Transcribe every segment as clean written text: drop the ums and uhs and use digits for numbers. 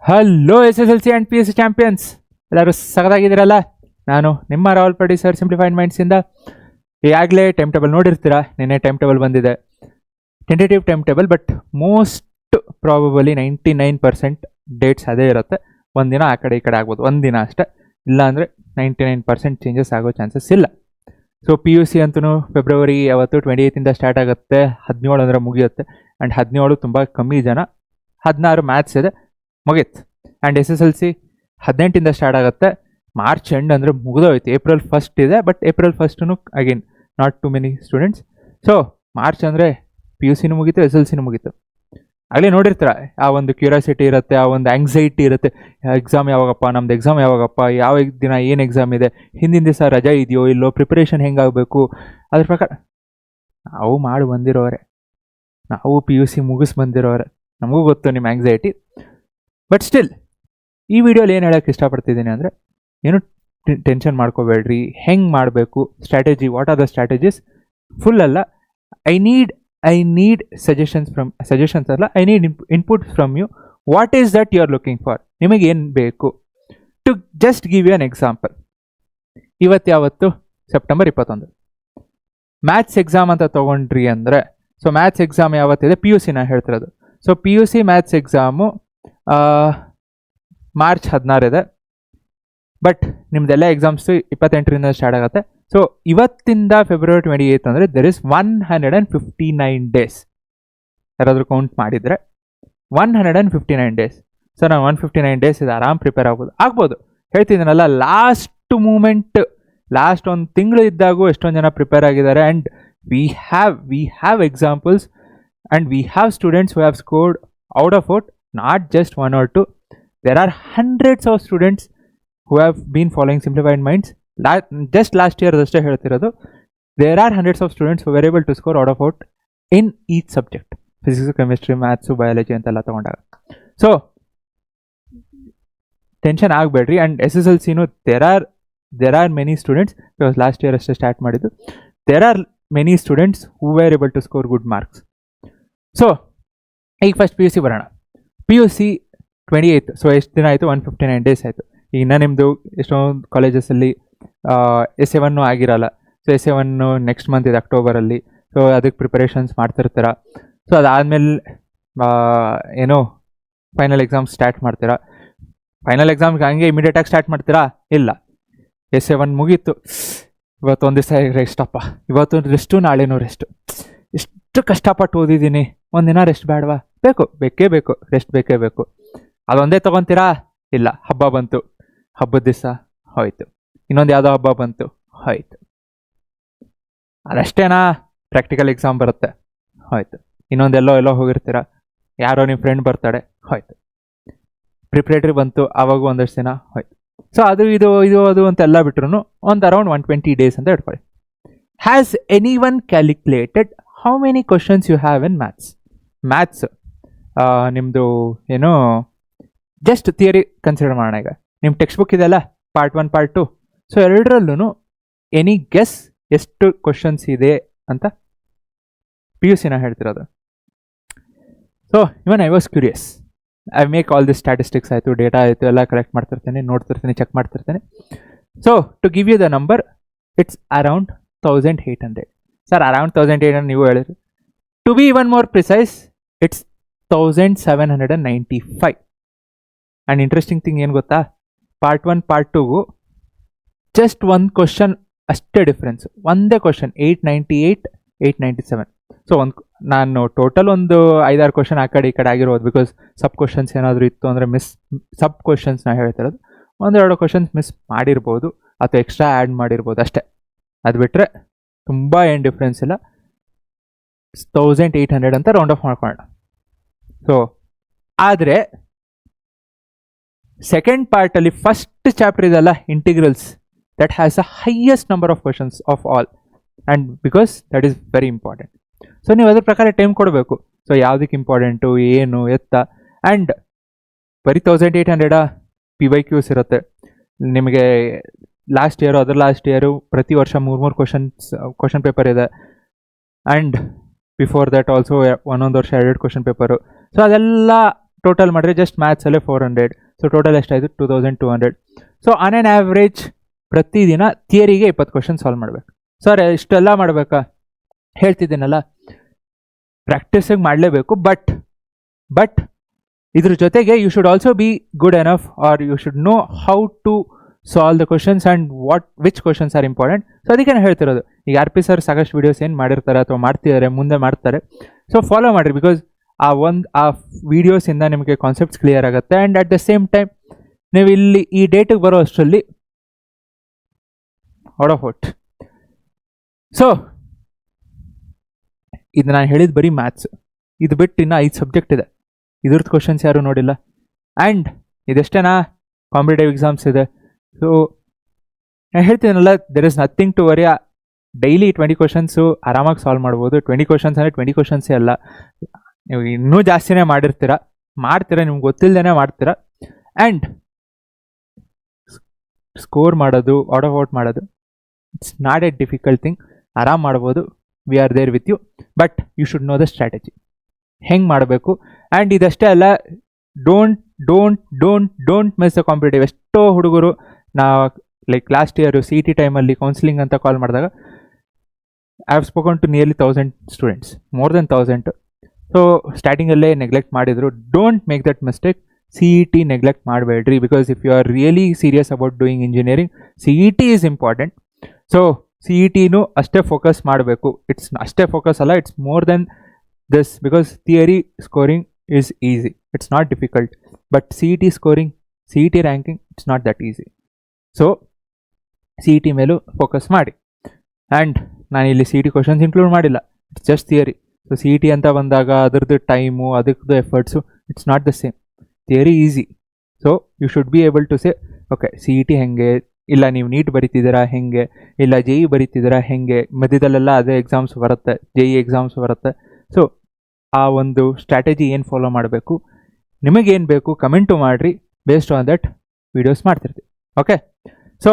Hello S S L C and P U C champions, ಎಲ್ಲರೂ ಸಗದಾಗಿದ್ದೀರಲ್ಲ. ನಾನು ನಿಮ್ಮ ರಾಹುಲ್ ಪಡಿ ಸರ್, ಸಿಂಪ್ಲಿಫೈಡ್ ಮೈಂಡ್ಸಿಂದ. ಈಗಾಗಲೇ ಟೈಮ್ ಟೇಬಲ್ ನೋಡಿರ್ತೀರಾ. ನಿನ್ನೆ ಟೈಮ್ ಟೇಬಲ್ ಬಂದಿದೆ, tentative time table, but most probably 99% dates ಅದೇ ಇರುತ್ತೆ. ಒಂದಿನ ಆ ಕಡೆ ಈ ಕಡೆ ಆಗ್ಬೋದು, ಒಂದಿನ ಅಷ್ಟೇ. ಇಲ್ಲ ಅಂದರೆ 99% ಚೇಂಜಸ್ ಆಗೋ ಚಾನ್ಸಸ್ ಇಲ್ಲ. ಸೊ ಪಿ ಯು ಸಿ ಅಂತೂ ಫೆಬ್ರವರಿ 28 ಸ್ಟಾರ್ಟ್ ಆಗುತ್ತೆ, 17 ಅಂದರೆ ಮುಗಿಯುತ್ತೆ. ಆ್ಯಂಡ್ 17 ತುಂಬ ಕಮ್ಮಿ ಜನ, 16 ಮ್ಯಾಥ್ಸ್ ಇದೆ, ಮುಗೀತು. And S S L C 18 start ಆಗುತ್ತೆ. ಮಾರ್ಚ್ ಎಂಡ್ ಅಂದರೆ ಮುಗಿದೋಯ್ತು. ಏಪ್ರಿಲ್ 1 ಇದೆ, but April 1 again not too many students. So March ಅಂದರೆ ಪಿ ಯು ಸಿನೂ ಮುಗೀತು, ಎಸ್ ಎಲ್ ಸಿನೂ ಮುಗೀತು. ಆಗಲೇ ನೋಡಿರ್ತೀರ, ಆ ಒಂದು ಕ್ಯೂರಿಯಾಸಿಟಿ ಇರುತ್ತೆ, ಆ ಒಂದು ಆಂಗ್ಸೈಟಿ ಇರುತ್ತೆ. ಎಕ್ಸಾಮ್ ಯಾವಾಗಪ್ಪ, ನಮ್ದು ಎಕ್ಸಾಮ್ ಯಾವಾಗಪ್ಪ, ಯಾವ ದಿನ ಏನು ಎಕ್ಸಾಮ್ ಇದೆ, ಹಿಂದಿನ ದಿವಸ ರಜಾ ಇದೆಯೋ ಇಲ್ಲೋ, ಪ್ರಿಪ್ರೇಷನ್ ಹೆಂಗಾಗಬೇಕು, ಅದ್ರ ಪ್ರಕಾರ ನಾವು ಮಾಡಿ ಬಂದಿರೋರೆ, ನಾವು ಪಿ ಯು ಸಿ ಮುಗಿಸ್ ಬಂದಿರೋರೆ, ನಮಗೂ ಗೊತ್ತು ನಿಮ್ಮ ಆಂಗ್ಸೈಟಿ. ಬಟ್ ಸ್ಟಿಲ್ ಈ ವಿಡಿಯೋಲಿ ಏನು ಹೇಳೋಕ್ಕೆ ಇಷ್ಟಪಡ್ತಿದ್ದೀನಿ ಅಂದರೆ, ಏನು ಟೆನ್ಷನ್ ಮಾಡ್ಕೋಬೇಡ್ರಿ. ಹೆಂಗೆ ಮಾಡಬೇಕು strategy, what are the strategies full ಅಲ್ಲ. ಐ ನೀಡ್ ಸಜೆಷನ್ಸ್ ಅಲ್ಲ, I need input from you. What is that you are looking for? ನಿಮಗೆ ಏನು ಬೇಕು? To just give you an example. ಯಾವತ್ತು ಸೆಪ್ಟೆಂಬರ್ 21 ಮ್ಯಾಥ್ಸ್ ಎಕ್ಸಾಮ್ ಅಂತ ತೊಗೊಂಡ್ರಿ ಅಂದರೆ, ಸೊ ಮ್ಯಾಥ್ಸ್ ಎಕ್ಸಾಮ್ ಯಾವತ್ತಿದೆ? ಪಿ ಯು ಸಿನ ಹೇಳ್ತಿರೋದು. So P U C maths exam March 16 ಇದೆ, ಬಟ್ ನಿಮ್ದೆಲ್ಲ ಎಕ್ಸಾಮ್ಸು 28 ಸ್ಟಾರ್ಟ್ ಆಗುತ್ತೆ. ಸೊ ಇವತ್ತಿಂದ ಫೆಬ್ರವರಿ 28 ಅಂದರೆ ದೆರ್ ಇಸ್ 159 ಡೇಸ್. ಯಾರಾದರೂ ಕೌಂಟ್ ಮಾಡಿದರೆ 159 ಡೇಸ್. ಸೊ ನಾನು 159 ಡೇಸ್ ಇದೆ, ಆರಾಮ್ ಪ್ರಿಪೇರ್ ಆಗ್ಬೋದು. ಹೇಳ್ತಿದ್ದೀನಲ್ಲ, ಲಾಸ್ಟ್ ಮೂಮೆಂಟ್, ಲಾಸ್ಟ್ ಒಂದು ತಿಂಗಳು ಇದ್ದಾಗೂ ಎಷ್ಟೊಂದು ಜನ ಪ್ರಿಪೇರ್ ಆಗಿದ್ದಾರೆ. And we have examples, and we have students who have scored out of out, not just 1 or 2. There are hundreds of students who have been following Simplified Minds. Just last year, there are hundreds of students who were able to score out of out in each subject. Physics, chemistry, maths, biology ಅಂತೆಲ್ಲ ತಗೊಂಡಾಗ. So tension ಆಗಬೇಡ್ರಿ. And S S L ಸಿನೂ there are many students, because last year ಅಷ್ಟೇ start ಮಾಡಿದ್ದು, there are many students who were able to score good marks. So ಈಗ first P U C ಬರೋಣ. P U C 28. So ಎಷ್ಟು ದಿನ ಆಯಿತು? 159 days ಆಯಿತು. ಇನ್ನು ನಿಮ್ಮದು ಎಷ್ಟೊಂದು ಕಾಲೇಜಸಲ್ಲಿ ಎಸ್-ಎ-1 ಆಗಿರಲ್ಲ. ಸೊ ಎಸ್-ಎ-1 ನೆಕ್ಸ್ಟ್ ಮಂತ್ ಇದೆ, ಅಕ್ಟೋಬರಲ್ಲಿ. ಸೊ ಅದಕ್ಕೆ ಪ್ರಿಪರೇಷನ್ಸ್ ಮಾಡ್ತಿರ್ತೀರ. ಸೊ ಅದಾದಮೇಲೆ ಏನೋ ಫೈನಲ್ ಎಕ್ಸಾಮ್ ಸ್ಟಾರ್ಟ್ ಮಾಡ್ತೀರಾ. ಫೈನಲ್ ಎಕ್ಸಾಮ್ಗೆ ಹಂಗೆ ಇಮಿಡಿಯೇಟಾಗಿ ಸ್ಟಾರ್ಟ್ ಮಾಡ್ತೀರಾ? ಇಲ್ಲ. ಎಸ್-ಎ-1 ಮುಗೀತು, ಇವತ್ತೊಂದು ದಿವಸ ರೆಸ್ಟಪ್ಪ, ಇವತ್ತು ರೆಸ್ಟು, ನಾಳೆನೂ ರೆಸ್ಟು. ಎಷ್ಟು ಕಷ್ಟಪಟ್ಟು ಓದಿದ್ದೀನಿ, ಒಂದಿನ ರೆಸ್ಟ್ ಬೇಡವಾ? ಬೇಕೇ ಬೇಕು, ರೆಸ್ಟ್ ಬೇಕೇ ಬೇಕು. ಅದೊಂದೇ ತೊಗೊತೀರಾ? ಇಲ್ಲ. ಹಬ್ಬ ಬಂತು, ಹಬ್ಬದ ದಿವಸ ಹೋಯ್ತು. ಇನ್ನೊಂದು ಯಾವುದೋ ಹಬ್ಬ ಬಂತು, ಹೋಯ್ತು. ಅದಷ್ಟೇನಾ? ಪ್ರಾಕ್ಟಿಕಲ್ ಎಕ್ಸಾಮ್ ಬರುತ್ತೆ, ಹೋಯ್ತು. ಇನ್ನೊಂದೆಲ್ಲೋ ಹೋಗಿರ್ತೀರ, ಯಾರೋ ನಿಮ್ಮ ಫ್ರೆಂಡ್ ಬರ್ತಾಳೆ, ಹೋಯ್ತು. ಪ್ರಿಪ್ರೇಟ್ರಿ ಬಂತು, ಆವಾಗ ಒಂದಷ್ಟು ದಿನ ಹೋಯ್ತು. ಸೊ ಅದು ಅಂತೆಲ್ಲ ಬಿಟ್ರು ಒಂದು ಅರೌಂಡ್ 120 ಡೇಸ್ ಅಂತ ಇಟ್ಕೊಳ್ಳಿ. Has any one calculated how many questions you have in maths? ನಿಮ್ಮದು ಏನೋ ಜಸ್ಟ್ ಥಿಯರಿ ಕನ್ಸಿಡರ್ ಮಾಡೋಣ. ಈಗ ನಿಮ್ಮ ಟೆಕ್ಸ್ಟ್ ಬುಕ್ ಇದೆಲ್ಲ, ಪಾರ್ಟ್ 1 ಪಾರ್ಟ್ 2. ಸೊ ಎರಡರಲ್ಲೂ ಎನಿ ಗೆಸ್ ಎಷ್ಟು ಕ್ವಶನ್ಸ್ ಇದೆ ಅಂತ? ಪಿ ಯು ಸಿನ ಹೇಳ್ತಿರೋದು. So even I was curious. I make all the statistics ಆಯಿತು, ಡೇಟಾ ಆಯಿತು, ಎಲ್ಲ ಕಲೆಕ್ಟ್ ಮಾಡ್ತಿರ್ತೀನಿ, ನೋಡ್ತಿರ್ತೀನಿ, ಚೆಕ್ ಮಾಡ್ತಿರ್ತೀನಿ. So to give you the number, it's around 1800. Sir around 1800 ನೀವು ಹೇಳಿದ್ರಿ. To be even more precise, it's 1795. And interesting thing ಏನು ಗೊತ್ತಾ? ಪಾರ್ಟ್ 1 ಪಾರ್ಟ್ 2ಗೂ ಜಸ್ಟ್ ಒಂದು ಕ್ವಶನ್ ಅಷ್ಟೇ ಡಿಫ್ರೆನ್ಸ್. ಒಂದೇ ಕ್ವಶನ್ 898, 897. ಸೊ ನಾನು ಟೋಟಲ್ ಒಂದು 5-6 ಕ್ವಶನ್ ಆ ಕಡೆ ಈ ಕಡೆ ಆಗಿರೋದು, ಬಿಕಾಸ್ ಸಬ್ ಕ್ವಶನ್ಸ್ ಏನಾದರೂ ಇತ್ತು ಅಂದರೆ ಸಬ್ ಕ್ವಶನ್ಸ್ನ ಹೇಳ್ತಿರೋದು. 1-2 ಕ್ವಶನ್ಸ್ ಮಿಸ್ ಮಾಡಿರ್ಬೋದು, ಅಥವಾ ಎಕ್ಸ್ಟ್ರಾ ಆ್ಯಡ್ ಮಾಡಿರ್ಬೋದು ಅಷ್ಟೇ. ಅದು ಬಿಟ್ಟರೆ ತುಂಬ ಏನು ಡಿಫ್ರೆನ್ಸ್ ಇಲ್ಲ. 1800 ಅಂತ ರೌಂಡ್ ಆಫ್ ಮಾಡ್ಕೊಳ್ಳೋಣ. ಸೊ ಆದರೆ ಸೆಕೆಂಡ್ ಪಾರ್ಟಲ್ಲಿ ಫಸ್ಟ್ ಚಾಪ್ಟರ್ ಇದೆಲ್ಲ, integrals, that has a highest number of questions of all, and because that is very important. So ನೀವು ಅದ್ರ ಪ್ರಕಾರ ಟೈಮ್ ಕೊಡಬೇಕು. ಸೊ ಯಾವುದಕ್ಕೆ ಇಂಪಾರ್ಟೆಂಟು, ಏನು ಎತ್ತ. ಆ್ಯಂಡ್ ಬರೀ 1800 PYQs ಇರುತ್ತೆ ನಿಮಗೆ. ಲಾಸ್ಟ್ ಇಯರು ಪ್ರತಿ ವರ್ಷ 3 ಕ್ವಶನ್ ಪೇಪರ್ ಇದೆ. ಆ್ಯಂಡ್ ಬಿಫೋರ್ ದ್ಯಾಟ್ ಆಲ್ಸೋ ಒಂದೊಂದು ವರ್ಷ 2 ಕ್ವಶನ್ ಪೇಪರು. ಸೊ ಅದೆಲ್ಲ ಟೋಟಲ್ ಮಾಡಿದ್ರೆ ಜಸ್ಟ್ ಮ್ಯಾಥ್ಸಲ್ಲೇ 400. ಸೊ ಟೋಟಲ್ ಎಷ್ಟಾಯಿತು 2200. ಸೊ ಆನ್ ಆನ್ ಆವ್ರೇಜ್ ಪ್ರತಿದಿನ ಥಿಯರಿಗೆ 20 ಕ್ವಶನ್ ಸಾಲ್ವ್ ಮಾಡಬೇಕು. ಸರ್ ಇಷ್ಟೆಲ್ಲ ಮಾಡಬೇಕಾ? ಹೇಳ್ತಿದ್ದೀನಲ್ಲ, ಪ್ರಾಕ್ಟೀಸಿಗೆ ಮಾಡಲೇಬೇಕು. ಬಟ್ ಇದ್ರ ಜೊತೆಗೆ you should also be good enough, or you should know how to solve the questions and which questions are important. So ಅದಕ್ಕೆ ನಾನು ಹೇಳ್ತಿರೋದು, ಈಗ RP ಸರ್ ಸಾಕಷ್ಟು ವೀಡಿಯೋಸ್ ಏನು ಮಾಡಿರ್ತಾರೆ ಅಥವಾ ಮಾಡ್ತಿದ್ದಾರೆ, ಮುಂದೆ ಮಾಡ್ತಾರೆ. ಸೊ ಫಾಲೋ ಮಾಡಿರಿ, ಬಿಕಾಸ್ ಆ ವೀಡಿಯೋಸಿಂದ ನಿಮಗೆ ಕಾನ್ಸೆಪ್ಟ್ಸ್ ಕ್ಲಿಯರ್ ಆಗುತ್ತೆ. And at the same time ನೀವು ಇಲ್ಲಿ ಈ ಡೇಟಿಗೆ ಬರೋ ಅಷ್ಟರಲ್ಲಿ ಔಟ್ ಆಫ್ ಔಟ್. ಸೊ ಇದು ನಾನು ಹೇಳಿದ ಬರೀ ಮ್ಯಾಥ್ಸ್, ಇದು ಬಿಟ್ಟು ಇನ್ನು 5 ಸಬ್ಜೆಕ್ಟ್ ಇದೆ. ಇದ್ರದ್ದು ಕ್ವಶನ್ಸ್ ಯಾರು ನೋಡಿಲ್ಲ. ಆ್ಯಂಡ್ ಇದೆಷ್ಟೇನಾ ಕಾಂಪಿಟೇಟಿವ್ ಎಕ್ಸಾಮ್ಸ್ ಇದೆ. ಸೊ ನಾನು ಹೇಳ್ತೀನಲ್ಲ, there is nothing to worry. Daily 20 questions ಆರಾಮಾಗಿ ಸಾಲ್ವ್ ಮಾಡ್ಬೋದು. 20 ಕ್ವಶನ್ಸ್ ಅಂದರೆ 20 ಕ್ವಶನ್ಸೇ ಅಲ್ಲ, ನೀವು ಇನ್ನೂ ಜಾಸ್ತಿನೇ ಮಾಡ್ತೀರಾ, ನಿಮ್ಗೆ ಗೊತ್ತಿಲ್ಲದೇ ಮಾಡ್ತೀರಾ. ಆ್ಯಂಡ್ ಸ್ಕೋರ್ ಮಾಡೋದು, ಔಟ್ ಆಫ್ ಔಟ್ ಮಾಡೋದು, it's not a difficult thing. ಆರಾಮ್ ಮಾಡ್ಬೋದು. We are there with you. But you should know the strategy, ಹೆಂಗೆ ಮಾಡಬೇಕು. ಆ್ಯಂಡ್ ಇದಷ್ಟೇ ಅಲ್ಲ, ಡೋಂಟ್ ಮಿಸ್ ದ ಕಾಂಪಿಟೇಟಿವ್. ಎಷ್ಟೋ ಹುಡುಗರು ಲೈಕ್ ಲಾಸ್ಟ್ ಇಯರ್ CET ಟೈಮಲ್ಲಿ ಕೌನ್ಸಿಲಿಂಗ್ ಅಂತ ಕಾಲ್ ಮಾಡಿದಾಗ I have spoken to nearly 1000 students, more than 1000. So ಸ್ಟಾರ್ಟಿಂಗಲ್ಲೇ neglect ಮಾಡಿದರು. Don't make that mistake. CET neglect ಮಾಡಬೇಡ್ರಿ, because if you are really serious about doing engineering, CET is important. So CETನೂ ಅಷ್ಟೇ focus ಮಾಡಬೇಕು. It's ಅಷ್ಟೇ focus ಅಲ್ಲ, it's more than this, because theory scoring is easy, it's not difficult. But CET scoring, CET ranking, it's not that easy. So CET ಮೇಲೂ focus ಮಾಡಿ. And ನಾನು ಇಲ್ಲಿ CET questions include ಮಾಡಿಲ್ಲ, it's just theory. So CET ಅಂತ ಬಂದಾಗ ಅದರದ್ದು time, ಅದಕ್ಕದು efforts, it's not the same. Theory easy. So you should be able to say, okay CET ಹೆಂಗೆ, ಇಲ್ಲ ನೀವು ನೀಟ್ ಬರೀತಿದ್ದೀರಾ ಹೆಂಗೆ, ಇಲ್ಲ JE ಬರೀತಿದ್ದೀರಾ ಹೆಂಗೆ, ಮಧ್ಯದಲ್ಲೆಲ್ಲ ಅದೇ ಎಕ್ಸಾಮ್ಸ್ ಬರುತ್ತೆ, JE ಎಕ್ಸಾಮ್ಸ್ ಬರುತ್ತೆ. ಸೊ ಆ ಒಂದು ಸ್ಟ್ರಾಟಜಿ ಏನು ಫಾಲೋ ಮಾಡಬೇಕು, ನಿಮಗೇನು ಬೇಕು ಕಮೆಂಟು ಮಾಡಿರಿ. ಬೇಸ್ಡ್ ಆನ್ ದಟ್ ವೀಡಿಯೋಸ್ ಮಾಡ್ತಿರ್ತೀವಿ. ಓಕೆ, ಸೊ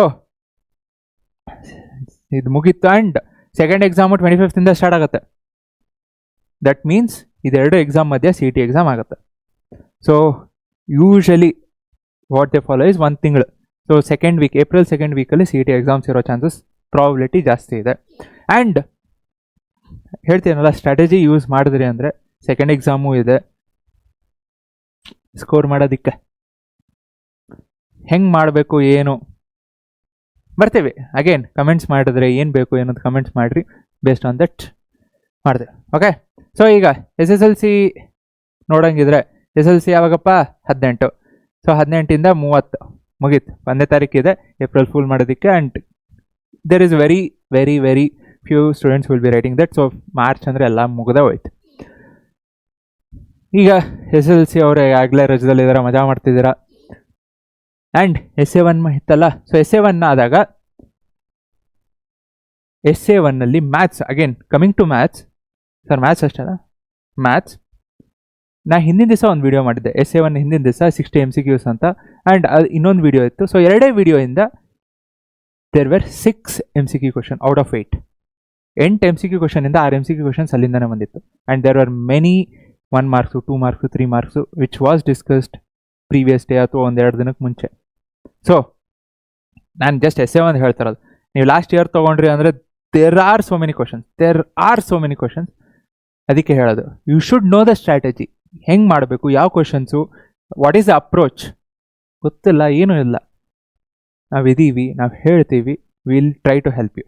ಇದು ಮುಗೀತು. And second exam 25th start ಆಗುತ್ತೆ. ದಟ್ ಮೀನ್ಸ್ ಇದೆರಡು ಎಕ್ಸಾಮ್ ಮಧ್ಯೆ CET ಎಕ್ಸಾಮ್ ಆಗುತ್ತೆ. So usually what they follow is 1 ತಿಂಗಳು. So second week, April second ವೀಕಲ್ಲಿ CET ಎಕ್ಸಾಮ್ಸ್ ಇರೋ ಚಾನ್ಸಸ್ ಪ್ರಾಬಿಲಿಟಿ ಜಾಸ್ತಿ ಇದೆ. ಆ್ಯಂಡ್ ಹೇಳ್ತೀನಲ್ಲ, ಸ್ಟ್ರಾಟಜಿ ಯೂಸ್ ಮಾಡಿದ್ರಿ ಅಂದರೆ ಸೆಕೆಂಡ್ ಎಕ್ಸಾಮು ಇದೆ, ಸ್ಕೋರ್ ಮಾಡೋದಕ್ಕೆ ಹೆಂಗೆ ಮಾಡಬೇಕು ಏನು ಬರ್ತೀವಿ. ಅಗೇನ್ ಕಮೆಂಟ್ಸ್ ಮಾಡಿದ್ರೆ ಏನು ಬೇಕು ಏನಂತ ಕಮೆಂಟ್ಸ್ ಮಾಡಿರಿ. ಬೇಸ್ಡ್ ಆನ್ ದಟ್ ಮಾಡಿದೆ. ಓಕೆ, ಸೊ ಈಗ SSLC ನೋಡೋಂಗಿದ್ರೆ SSLC ಯಾವಾಗಪ್ಪ 18. ಸೊ 18ಇಂದ 30 ಮುಗೀತು. 1ನೇ ತಾರೀಕಿದೆ ಏಪ್ರಿಲ್ ಫುಲ್ ಮಾಡೋದಕ್ಕೆ. And there is very very very few students will be writing that. So March ಅಂದರೆ ಎಲ್ಲ ಮುಗ್ದೇ ಹೋಯ್ತು. ಈಗ SSLC ಅವರೇ ಆಗಲೇ ರಜದಲ್ಲಿದ್ದಾರೆ, ಮಜಾ ಮಾಡ್ತಿದ್ದೀರಾ. ಆ್ಯಂಡ್ Essay 1 ಇತ್ತಲ್ಲ, ಸೊ Essay 1 ಆದಾಗ Essay 1ನಲ್ಲಿ maths, again coming to maths. Sir maths ಅಷ್ಟಲ್ಲ, ಮ್ಯಾಥ್ಸ್ ನಾ ಹಿಂದಿನ ದಿವಸ ಒಂದು ವೀಡಿಯೋ ಮಾಡಿದ್ದೆ. Essay 1 ಹಿಂದಿನ ದಿವಸ 60 MCQs ಅಂತ. ಆ್ಯಂಡ್ ಅದು ಇನ್ನೊಂದು ವೀಡಿಯೋ ಇತ್ತು. ಸೊ ಎರಡೇ ವೀಡಿಯೋಯಿಂದ there were 6 MCQ question out of 8. 8 MCQ ಕ್ವಶನಿಂದ 6 MCQ ಕ್ವಶನ್ಸ್ ಅಲ್ಲಿಂದನೇ ಬಂದಿತ್ತು. And there are many 1 marks, 2 marks, 3 marks which was discussed previous day ಅಥವಾ 1-2 ದಿನಕ್ಕೆ ಮುಂಚೆ. ಸೊ ನಾನು ಜಸ್ಟ್ Essay 1 ಹೇಳ್ತಾರದು. ನೀವು ಲಾಸ್ಟ್ ಇಯರ್ ತೊಗೊಂಡ್ರಿ ಅಂದರೆ there are so many questions. ಅದಕ್ಕೆ ಹೇಳೋದು, you should know the strategy, ಹೆಂಗೆ ಮಾಡಬೇಕು, ಯಾವ questions, what is the approach ಗೊತ್ತಿಲ್ಲ, ಏನೂ ಇಲ್ಲ. ನಾವಿದ್ದೀವಿ, ನಾವು ಹೇಳ್ತೀವಿ, will try to help you.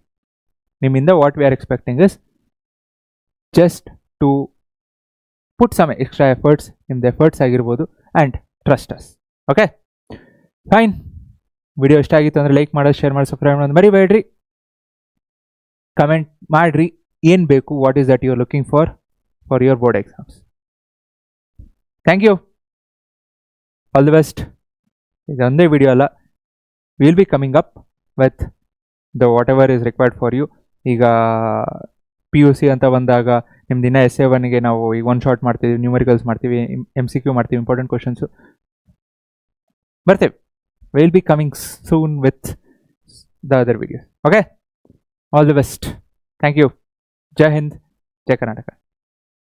ನಿಮ್ಮಿಂದ what we are expecting is just to put some extra efforts, ನಿಮ್ದು ಎಫರ್ಟ್ಸ್ ಆಗಿರ್ಬೋದು. And trust us. Okay, fine. Video ಇಷ್ಟ ಆಗಿತ್ತು ಅಂದರೆ ಲೈಕ್ ಮಾಡೋದು, ಶೇರ್ ಮಾಡಿ, ಸಬ್ಸ್ಕ್ರೈಬ್ ಮಾಡೋದು ಮರಿಬೇಡ್ರಿ. ಕಮೆಂಟ್ ಮಾಡಿರಿ ಏನು ಬೇಕು, what is that you are looking for your board exams. Thank you, all the best. ಇದೊಂದೇ ವಿಡಿಯೋ ಅಲ್ಲ, will be coming up with the whatever is required for you. ಈಗ PUC ಅಂತ ಬಂದಾಗ ನಿಮ್ಮ ದಿನ Essay 1ಗೆ ನಾವು ಈಗ 1 ಶಾರ್ಟ್ ಮಾಡ್ತೀವಿ, ನ್ಯೂಮರಿಕಲ್ಸ್ ಮಾಡ್ತೀವಿ, MCQ ಮಾಡ್ತೀವಿ, ಇಂಪಾರ್ಟೆಂಟ್ ಕ್ವಶನ್ಸು ಬರ್ತೇವೆ. Will be coming soon with the other videos. Okay, all the best. Thank you. ಜೈ ಹಿಂದ್, ಜೈ ಕರ್ನಾಟಕ.